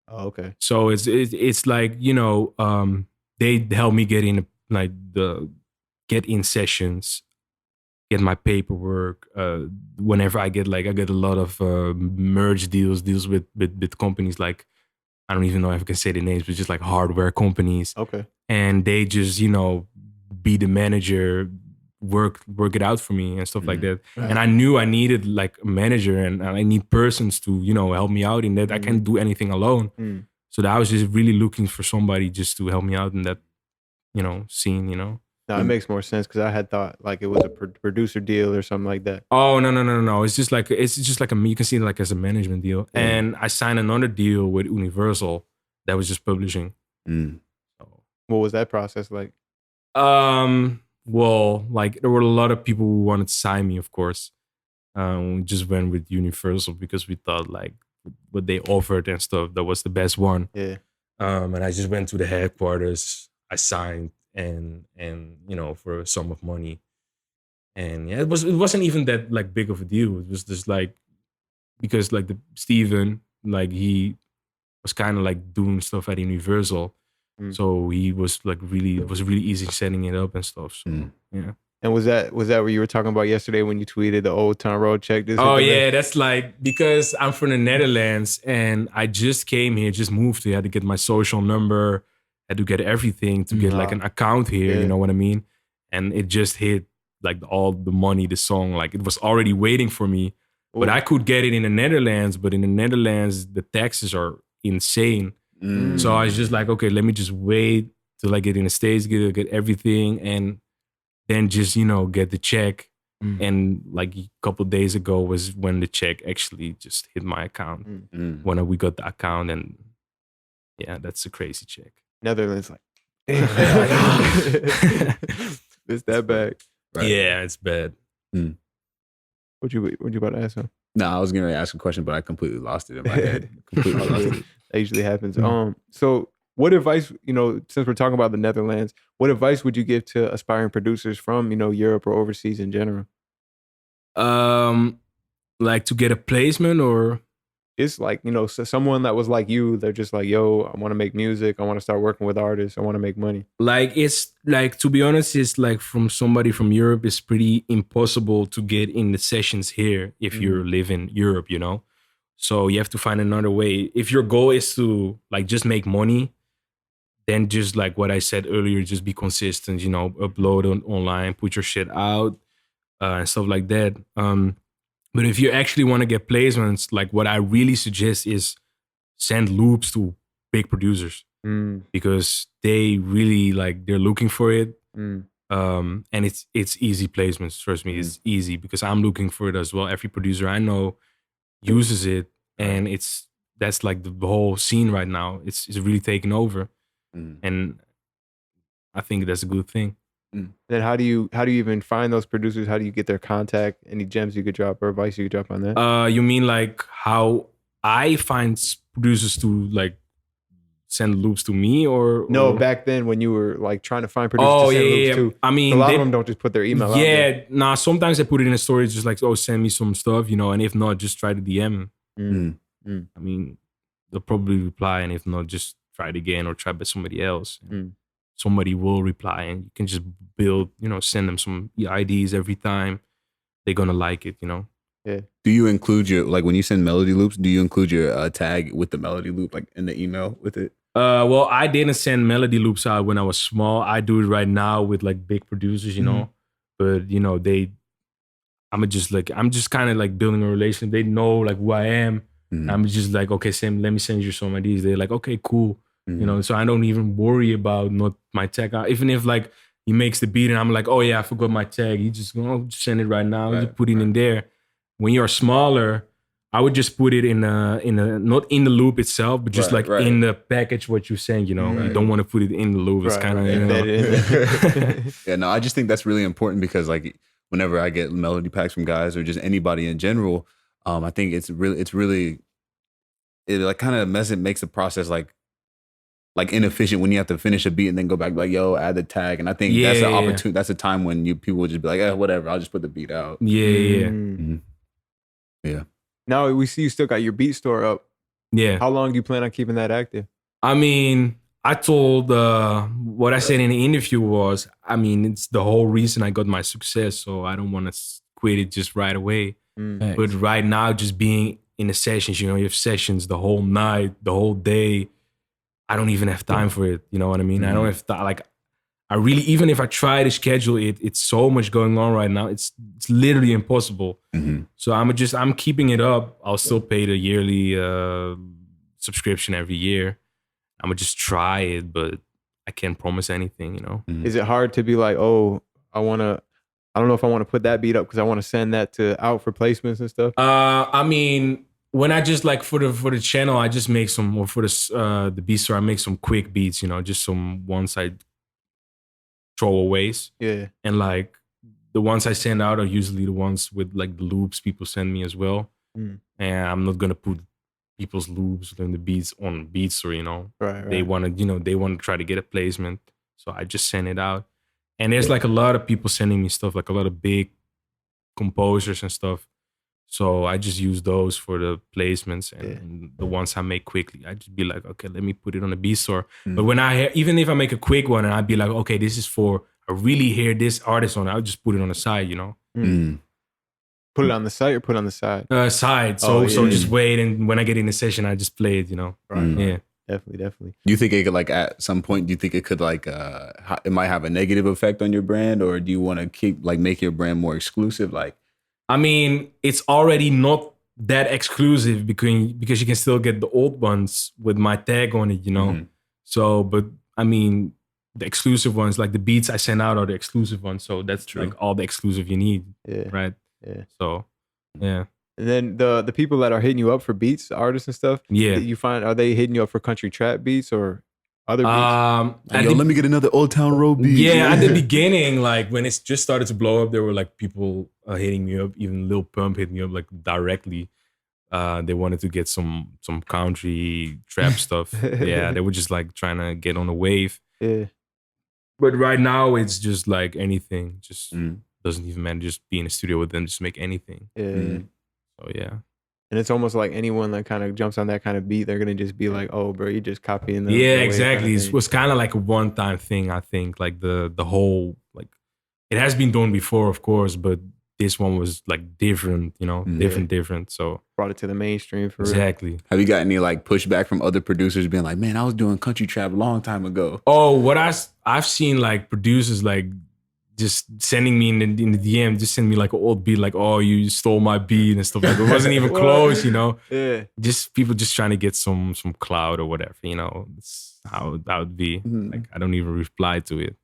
Oh, okay. So it's like, they help me get in sessions, get my paperwork. Whenever I get a lot of merge deals with companies like, I don't even know if I can say the names, but just like hardware companies. Okay. And they just, be the manager, work it out for me and stuff like that. Right. And I knew I needed like a manager and I need persons to, help me out in that. I can't do anything alone. So that I was just really looking for somebody just to help me out in that, scene, No, it makes more sense because I had thought like it was a producer deal or something like that. Oh, no. It's just like you can see it like as a management deal. Yeah. And I signed another deal with Universal that was just publishing. So, what was that process like? Well, like there were a lot of people who wanted to sign me, of course. We just went with Universal because we thought like what they offered and stuff, that was the best one. Yeah. And I just went to the headquarters, I signed and for a sum of money. And yeah, it wasn't even that like big of a deal. It was just like because like the Steven, like he was kind of like doing stuff at Universal. So he was like it was really easy setting it up and stuff. So yeah. And was that what you were talking about yesterday when you tweeted the Old Town Road check? Oh yeah, that's like because I'm from the Netherlands and I just came here, just moved here, had to get my social number, had to get everything to get like an account here, you know what I mean? And it just hit like all the money, the song, like it was already waiting for me. Ooh. But I could get it in the Netherlands, but in the Netherlands, the taxes are insane. So I was just like, okay, let me just wait till I get in the States, get everything, and then just, get the check. And like a couple of days ago was when the check actually just hit my account. When we got the account, and yeah, that's a crazy check. Netherlands, like, it's that bad. Right. Yeah, it's bad. What you about to ask him? No, I was going to ask a question, but I completely lost it in my head. Completely lost it. That usually happens. So what advice, since we're talking about the Netherlands, what advice would you give to aspiring producers from, Europe or overseas in general? Like to get a placement or? It's like, so someone that was like you, they're just like, yo, I want to make music. I want to start working with artists. I want to make money. Like, it's like, to be honest, it's like from somebody from Europe, it's pretty impossible to get in the sessions here if you live in Europe, So you have to find another way. If your goal is to like just make money, then just like what I said earlier, just be consistent, upload online, put your shit out and stuff like that. But if you actually want to get placements, like what I really suggest is send loops to big producers because they really like, they're looking for it. And it's easy placements. Trust me, it's easy because I'm looking for it as well. Every producer I know uses it, and that's like the whole scene right now. It's really taking over, and I think that's a good thing. Then how do you even find those producers? How do you get their contact? Any gems you could drop or advice you could drop on that? You mean like how I find producers to like send loops to me or no, back then when you were like trying to find producers to send loops to. I mean, a lot of them don't just put their email out there. Nah, sometimes they put it in a story just like, oh, send me some stuff, and if not, just try to DM. I mean, they'll probably reply, and if not, just try it again or try by somebody else. Somebody will reply, and you can just build, send them some IDs every time. They're gonna like it, Yeah. Do you include your, like when you send melody loops, do you include your tag with the melody loop, like in the email with it? Well, I didn't send melody loops out when I was small. I do it right now with like big producers, but I'm just kind of like building a relation. They know like who I am. I'm just like, okay, Sam, let me send you some IDs. They're like, okay, cool. So I don't even worry about not my tag. Even if like he makes the beat and I'm like, oh yeah, I forgot my tag. You just go send it right now. You put it in there. When you're smaller, I would just put it in a not in the loop itself, but just in the package what you're saying. You don't want to put it in the loop. It's kind of Yeah, no, I just think that's really important because like whenever I get melody packs from guys or just anybody in general, I think it like kind of makes the process like inefficient when you have to finish a beat and then go back like, yo, add the tag. And I think that's an opportunity. That's a time when people will just be like, whatever, I'll just put the beat out. Yeah. Now we see you still got your beat store up. Yeah. How long do you plan on keeping that active? I mean, I told what I said in the interview was, it's the whole reason I got my success. So I don't want to quit it just right away. But right now, just being in the sessions, you have sessions the whole night, the whole day. I don't even have time for it. You know what I mean? I don't have time. Like, I really, even if I try to schedule it, it's so much going on right now. It's literally impossible. So I'm keeping it up. I'll still pay the yearly subscription every year. I'm gonna just try it, but I can't promise anything, Is it hard to be like, oh, I don't know if I want to put that beat up because I want to send that out for placements and stuff? When I just like for the channel, I just make some, or for the beat store, I make some quick beats, just some ones I throwaways. Yeah. And like the ones I send out are usually the ones with like the loops people send me as well. And I'm not gonna put people's loops and the beats on beat store, Right. They wanna, they want to try to get a placement. So I just send it out. And there's like a lot of people sending me stuff, like a lot of big composers and stuff. So I just use those for the placements and the ones I make quickly. I just be like, okay, let me put it on the beat store. But when even if I make a quick one and I'd be like, okay, this is for, I really hear this artist on it, I'll just put it on the side, Put it on the site or put it on the side? Side. So just wait, and when I get in the session, I just play it, Right. Yeah. Definitely. Do you think it could like at some point, do you think it could like, it might have a negative effect on your brand, or do you want to keep like make your brand more exclusive? Like, it's already not that exclusive because you can still get the old ones with my tag on it, So, but the exclusive ones, like the beats I send out are the exclusive ones. So that's true. Like all the exclusive you need. Yeah. Right. Yeah. So, yeah. And then the people that are hitting you up for beats, the artists and stuff, you find, are they hitting you up for country trap beats or other beats? let me get another Old Town Road beat. Yeah, at the beginning, like when it just started to blow up, there were like people hitting me up. Even Lil Pump hit me up like directly. They wanted to get some country trap stuff. Yeah, they were just like trying to get on a wave. Yeah. But right now, it's just like anything. Just doesn't even matter. Just be in the studio with them. Just make anything. Yeah. So yeah. And it's almost like anyone that kind of jumps on that kind of beat, they're gonna just be like, "Oh, bro, you just copying the yeah, exactly." It was kind of like a one-time thing, I think. Like the whole, like, it has been done before, of course, but this one was like different, different. So brought it to the mainstream for exactly. real. Have you got any like pushback from other producers being like, "Man, I was doing country trap a long time ago"? Oh, what I've seen like producers like just sending me in the DM, just send me like an old beat, like, "Oh, you stole my beat" and stuff like that. It wasn't even close, Yeah. Just people just trying to get some clout or whatever, It's how that would be. Like, I don't even reply to it.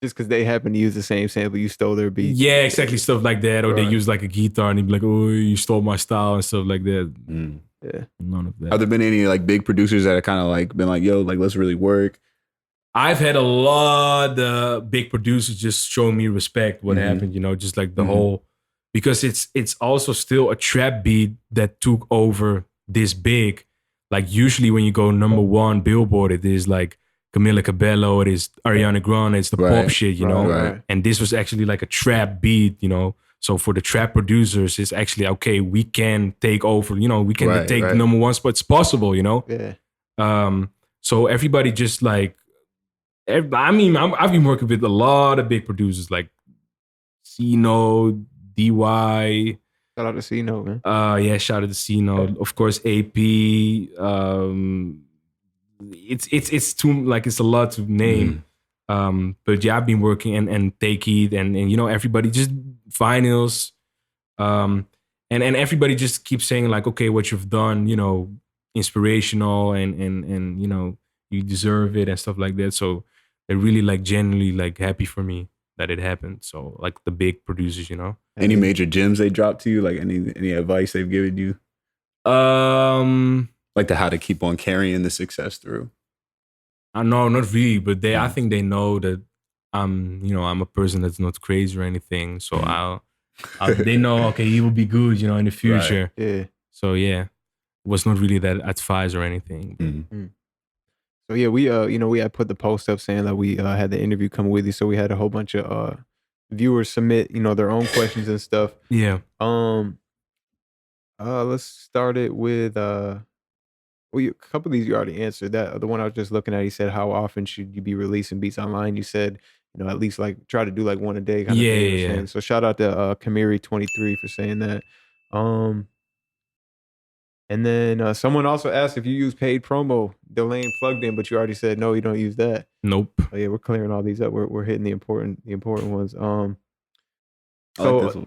Just because they happen to use the same sample, you stole their beat. Yeah, exactly, stuff like that. Or they use like a guitar and they'd be like, "Oh, you stole my style" and stuff like that. Yeah. None of that. Have there been any like big producers that have kind of like been like, "Yo, like let's really work"? I've had a lot of big producers just showing me respect. What happened, just like the whole, because it's also still a trap beat that took over this big. Like usually when you go number one Billboard, it is like Camila Cabello, it is Ariana Grande, it's the pop shit, Right. And this was actually like a trap beat, So for the trap producers, it's actually, okay, we can take over, we can take the number one spot. It's possible, Yeah. So everybody just like, I've been working with a lot of big producers like C-No, DY. Shout out to C-No, man. Yeah, shout out to C-No. Of course, AP. It's too like it's a lot to name. But yeah, I've been working and Take It and everybody just vinyls. And everybody just keeps saying like, okay, what you've done, inspirational and you deserve it and stuff like that. So they're really like genuinely like happy for me that it happened. So like the big producers, Any major gems they dropped to you? Like any advice they've given you? Like how to keep on carrying the success through? No, not really, but I think they know that I'm a person that's not crazy or anything. So they know, okay, he will be good, in the future. Right. Yeah. So yeah, it was not really that advice or anything. So yeah, we we had put the post up saying that we had the interview come with you. So we had a whole bunch of viewers submit, their own questions and stuff. Yeah. Let's start it with a couple of these you already answered. That the one I was just looking at, he said, how often should you be releasing beats online? You said, at least like try to do like one a day kind of thing. Yeah. So shout out to Kamiri23 for saying that. And then someone also asked if you use paid promo, delaying plugged in, but you already said no, you don't use that. Nope. Oh, yeah, we're clearing all these up. We're hitting the important ones. So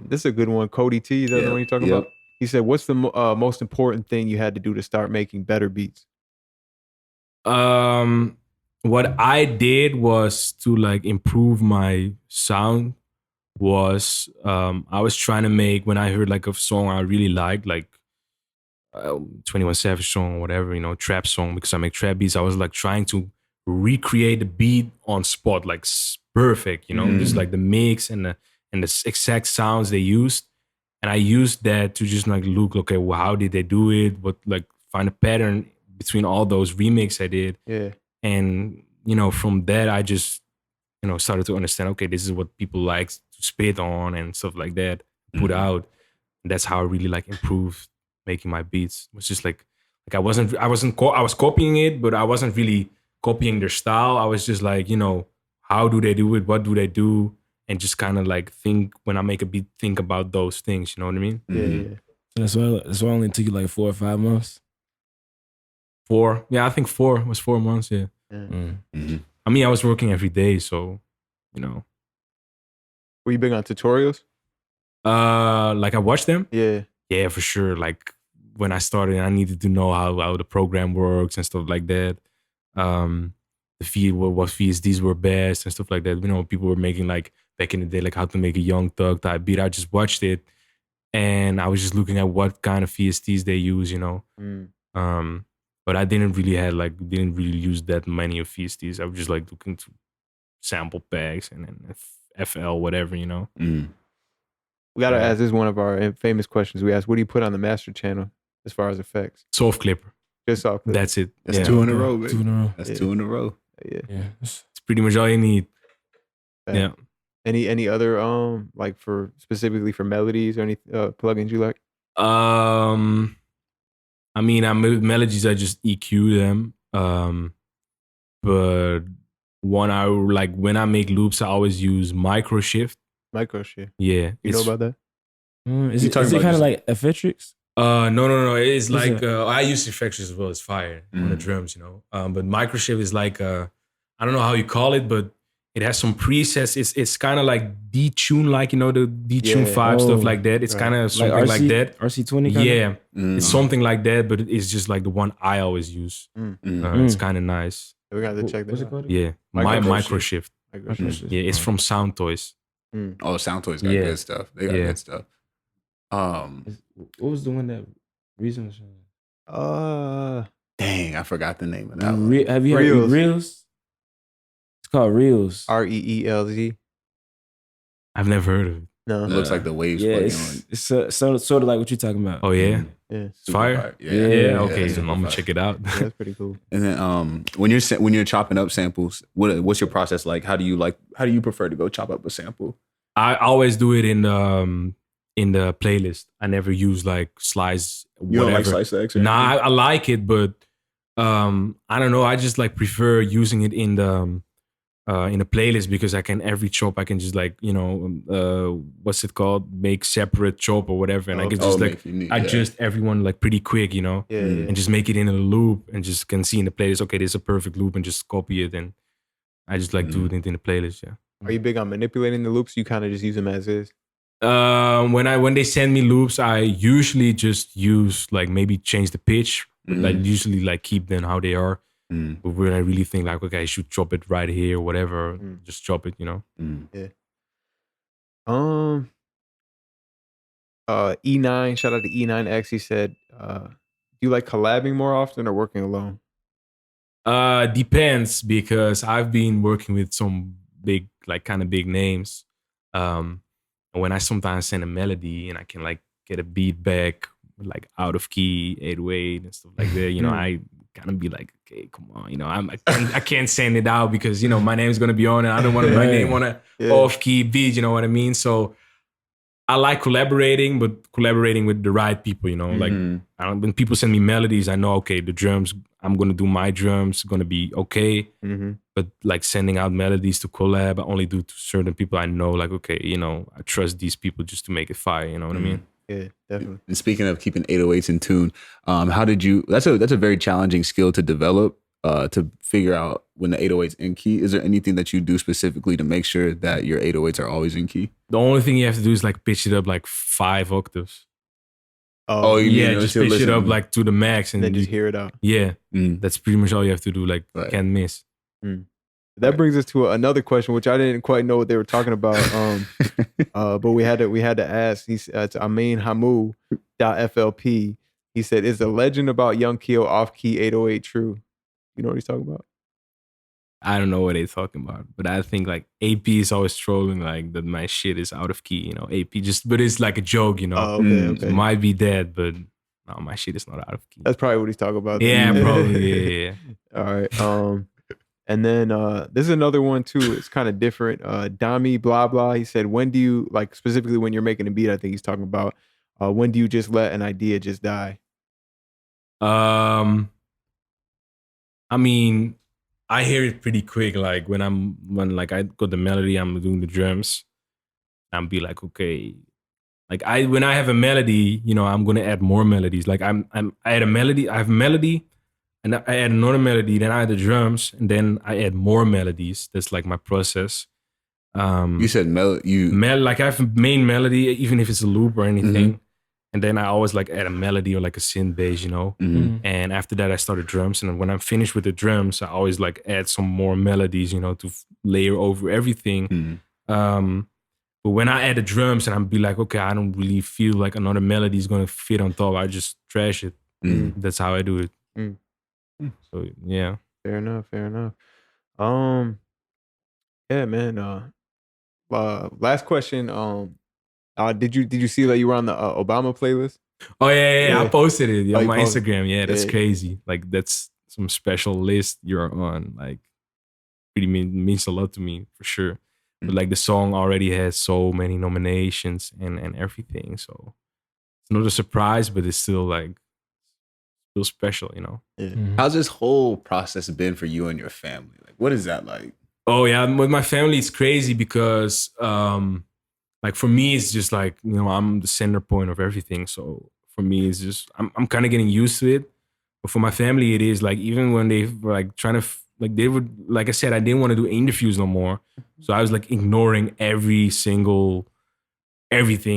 this is a good one. Cody T, is that the one you're talking about? He said, "What's the most important thing you had to do to start making better beats?" What I did was to like improve my sound. Was I was trying to make, when I heard like a song I really liked, like 21 Savage song or whatever, trap song, because I make trap beats. I was like trying to recreate the beat on spot, like perfect, just like the mix and the exact sounds they used. And I used that to just like look, okay, well, how did they do it? What, like, find a pattern between all those remixes I did. Yeah. And, from that, I just, started to understand, okay, this is what people like to spit on and stuff like that, put out. And that's how I really like improved making my beats. It was just like I was copying it, but I wasn't really copying their style. I was just like, how do they do it? What do they do? And just kind of like think, when I make a beat, think about those things. You know what I mean? Yeah. That's why it only took you like 4 or 5 months. 4? Yeah, I think 4. It was 4 months. Yeah. I mean, I was working every day, so Were you big on tutorials? Like I watched them. Yeah, for sure. Like when I started, I needed to know how the program works and stuff like that. What VSTs were best and stuff like that. People were making like back in the day, like how to make a Young Thug type beat. I just watched it, and I was just looking at what kind of VSTs they use. But I didn't really use that many of VSTs. I was just like looking to sample packs and then FL, whatever. We gotta ask, this is one of our famous questions we asked. What do you put on the master channel as far as effects? Soft Clipper. Just Soft Clipper. That's it. That's 2 in a row, baby. 2 in a row. That's 2 in a row. Yeah. It's pretty much all you need. Yeah. Any other like specifically for melodies or any plugins you like? I mean, melodies, I just EQ them. But when I make loops, I always use Microshift. Microshift. Yeah. You know about that? Is it kind of like Effectrix? No. It's like I use Effectrix as well as Fire on the drums, But Microshift is like I don't know how you call it, but it has some presets. It's kind of like detune, like the detune 5 stuff like that. It's kind of something like that. RC20. Yeah, it's something like that, but it's just like the one I always use. It's kind of nice. We got to check that. What's it called? Yeah, Microshift. Microshift. Yeah, it's from Sound Toys. Oh, Sound Toys got good stuff. They got good stuff. What was the one that Reason was showing? Dang, I forgot the name of that one. Have you heard Reels? It's called Reels. REELZ. I've never heard of it. No. It looks like the waves. Yeah, it's sort of like what you're talking about. Oh yeah, yeah. It's fire. Yeah. Okay, so I'm gonna check it out. Yeah, that's pretty cool. And then when you're chopping up samples, what's your process like? How do you prefer to go chop up a sample? I always do it in the playlist. I never use like slice. You don't like slice X? Nah, I like it, but I don't know. I just like prefer using it in the playlist because I can every chop I can just like what's it called, make separate chop or whatever, and I can just like adjust everyone like pretty quick, and just make it in a loop and just can see in the playlist. Okay, this is a perfect loop, and just copy it, and I just like do it in the playlist. Yeah. Are you big on manipulating the loops? You kind of just use them as is. When they send me loops, I usually just use like maybe change the pitch, but I usually like keep them how they are. But when I really think like, okay, I should chop it right here or whatever, just chop it, Yeah. E9, shout out to E9X. He said, do you like collabing more often or working alone? Depends, because I've been working with some big, like kind of big names. And when I sometimes send a melody and I can like get a beat back, like out of key, 808 and stuff like that, I kind of be like, okay, come on, I can't send it out because my name's gonna be on it. I don't want my name on a off key beat. You know what I mean? So I like collaborating, but collaborating with the right people. Like when people send me melodies, I know okay, the drums. I'm gonna do my drums, gonna be okay. But like sending out melodies to collab, I only do to certain people I know. Like okay, I trust these people just to make it fire. You know what I mean? Yeah, definitely. And speaking of keeping 808s in tune, how did you? That's a very challenging skill to develop. To figure out when the 808's in key. Is there anything that you do specifically to make sure that your 808s are always in key? The only thing you have to do is like pitch it up like 5 octaves. Just pitch it up like to the max and then just hear it out. Yeah, that's pretty much all you have to do. Like can't miss. That brings us to another question, which I didn't quite know what they were talking about. But we had to ask. He's it's AminHamu.flp. He said, "Is the legend about YoungKio off key 808 true?" You know what he's talking about? I don't know what they're talking about, but I think like AP is always trolling like that my shit is out of key, AP but it's like a joke, Okay. It might be that, but no, my shit is not out of key. That's probably what he's talking about. Yeah, probably. Yeah. All right. And then this is another one too. It's kind of different. Dami blah blah. He said, when do you like specifically when you're making a beat? I think he's talking about when do you just let an idea just die? I mean, I hear it pretty quick. Like when I got the melody, I'm doing the drums. I'm be like, okay, like when I have a melody, I'm gonna add more melodies. Like I add a melody, I have a melody, and I add another melody. Then I add the drums, and then I add more melodies. That's like my process. You said like I have a main melody, even if it's a loop or anything. And then I always like add a melody or like a synth bass, And after that, I started drums. And when I'm finished with the drums, I always like add some more melodies, to layer over everything. But when I add the drums and I'm be like, okay, I don't really feel like another melody is going to fit on top. I just trash it. That's how I do it. So yeah. Fair enough. Yeah, man. Last question. Did you see that you were on the Obama playlist? Oh yeah. I posted it on my Instagram. Yeah, that's crazy. Like that's some special list you're on. Like, really means a lot to me for sure. But like the song already has so many nominations and everything. So it's not a surprise, but it's still like still special, Yeah. How's this whole process been for you and your family? Like, what is that like? Oh yeah, with my family, it's crazy because. Like for me, it's just like, I'm the center point of everything. So for me, it's just, I'm kind of getting used to it. But for my family, it is like, even when they were like trying to, like they would, like I said, I didn't want to do interviews no more. So I was like ignoring everything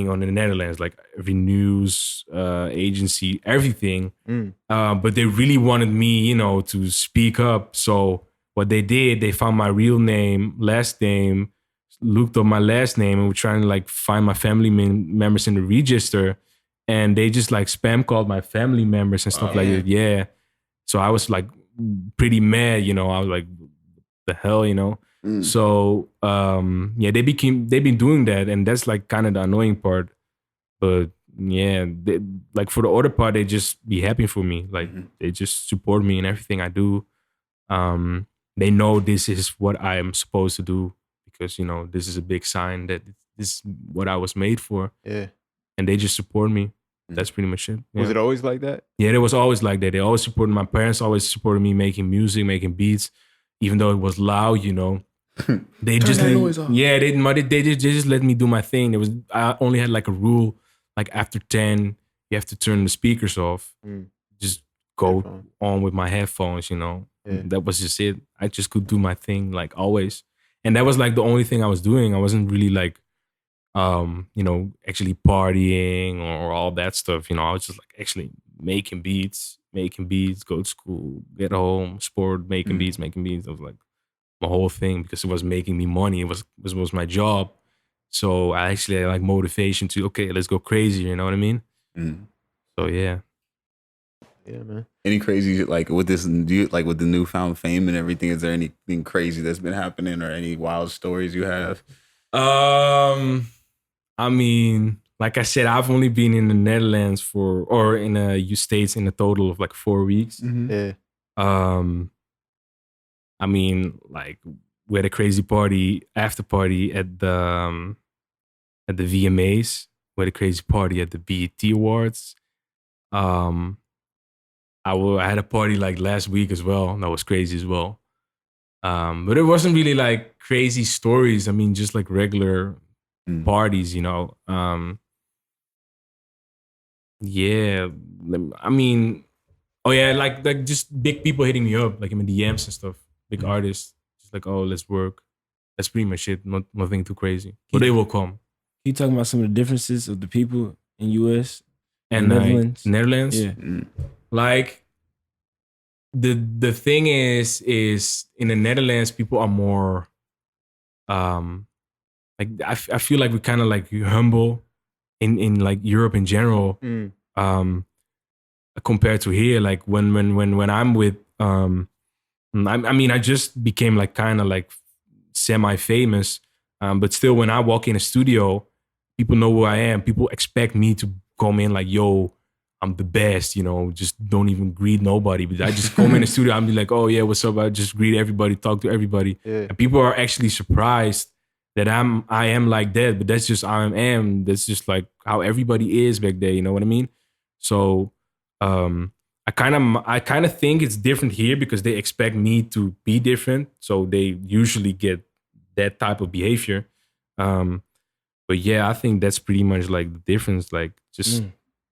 on the Netherlands, like every news agency, everything. But they really wanted me, to speak up. So what they did, they found my real name, last name, looked up my last name and were trying to like find my family members in the register, and they just like spam called my family members and stuff like that. Yeah. So I was like pretty mad, I was like, the hell, So they've been doing that, and that's like kind of the annoying part. But yeah, like for the other part, they just be happy for me. Like they just support me in everything I do. They know this is what I am supposed to do. Because, this is a big sign that this is what I was made for. Yeah. And they just support me. That's pretty much it. Yeah. Was it always like that? Yeah, it was always like that. They always supported, my parents always supported me making music, making beats, even though it was loud, you know. They Turn just that noise off. Yeah, they just let me do my thing. I only had like a rule, like after 10, you have to turn the speakers off. Just go on with my headphones, you know. Yeah. That was just it. I just could do my thing like always. And that was like the only thing I was doing. I wasn't really like you know, actually partying or all that stuff. You know, I was just like actually making beats, go to school, get home, sport, making beats. That was like my whole thing because it was making me money. It was my job. So I actually had like motivation to, okay, let's go crazy. You know what I mean? So yeah. Yeah, man. Any crazy, like with this, like with the newfound fame and everything, is there anything crazy that's been happening or any wild stories you have? I mean, like I said, I've only been in the Netherlands or in the States in a total of like 4 weeks. Yeah. I mean, like we had a crazy after party at the VMAs. We had a crazy party at the BET Awards. I had a party like last week as well. That was crazy as well. But it wasn't really like crazy stories. I mean, just like regular parties, you know. Yeah. I mean, oh yeah, like just big people hitting me up, like in my DMs and stuff. Big artists. Just like, oh, let's work. That's pretty much it. Nothing too crazy. But they will come. You talking about some of the differences of the people in US and Netherlands? Netherlands? Yeah. Like the thing is in the Netherlands, people are more like I feel like we're kind of like humble in like Europe in general. Compared to here, like when I'm with I mean I just became like kind of like semi-famous, but still when I walk in a studio, people know who I am. People expect me to come in like, yo, I'm the best, you know, just don't even greet nobody. But I just come in the studio, I'm be like, oh yeah, what's up? I just greet everybody, talk to everybody. Yeah. And people are actually surprised that I am like that, but that's just how I am. That's just like how everybody is back there, you know what I mean? So I kind of think it's different here because they expect me to be different. So they usually get that type of behavior. But yeah, I think that's pretty much like the difference. Like just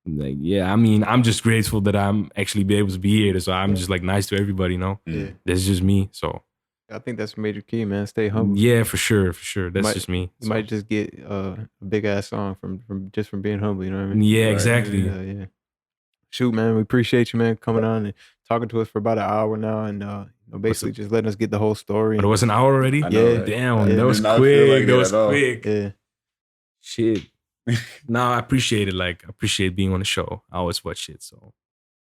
like, yeah, I mean, I'm just grateful that I'm actually be able to be here. So I'm just like nice to everybody, you know? Yeah. That's just me. So I think that's a major key, man. Stay humble. Yeah, for sure. That's just me. You might just get a big ass song from being humble, you know what I mean? Yeah, exactly. Yeah. Shoot, man, we appreciate you, man, coming on and talking to us for about an hour now, and basically just letting us get the whole story. But it was an hour already? Yeah. Damn, that was quick. That was quick. Yeah. Shit. No, I appreciate it. Like, I appreciate being on the show. I always watch it, so.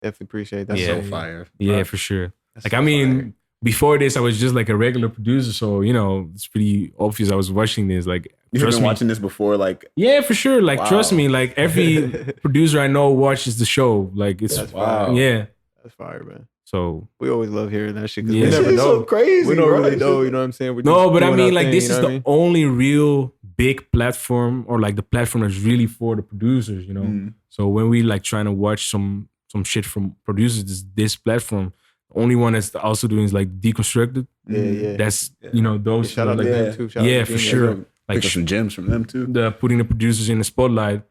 Definitely appreciate that. That's so fire. Yeah, for sure. Like, I mean, before this, I was just like a regular producer, so, you know, it's pretty obvious I was watching this. Like, You've been watching this before, like? Yeah, for sure. Like, trust me, like, every producer I know watches the show. Like, it's, yeah. That's fire, man. So we always love hearing that shit. Yeah. We never know. So crazy. We don't really know, you know what I'm saying? No, but I mean, like, this is the only real big platform, or like the platform that's really for the producers, you know? So when we like trying to watch some shit from producers, this platform, the only one that's also doing is like Deconstructed. Yeah. That's, you know, those. Shout out to them too. Yeah, for sure. Like some gems from them too. The putting the producers in the spotlight.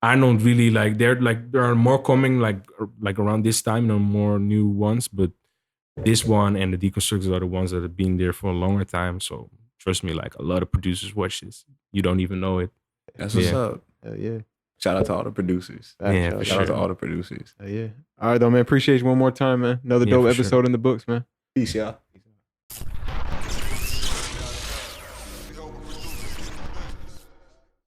I don't really like. There are more coming like around this time. You know, more new ones. But this one and the Deconstructors are the ones that have been there for a longer time. So trust me, like a lot of producers watch this. You don't even know it. That's what's up. Yeah. Shout out to all the producers. Yeah, shout out to all the producers. Yeah. All right, though, man. Appreciate you one more time, man. Another dope episode in the books, man. Peace, y'all.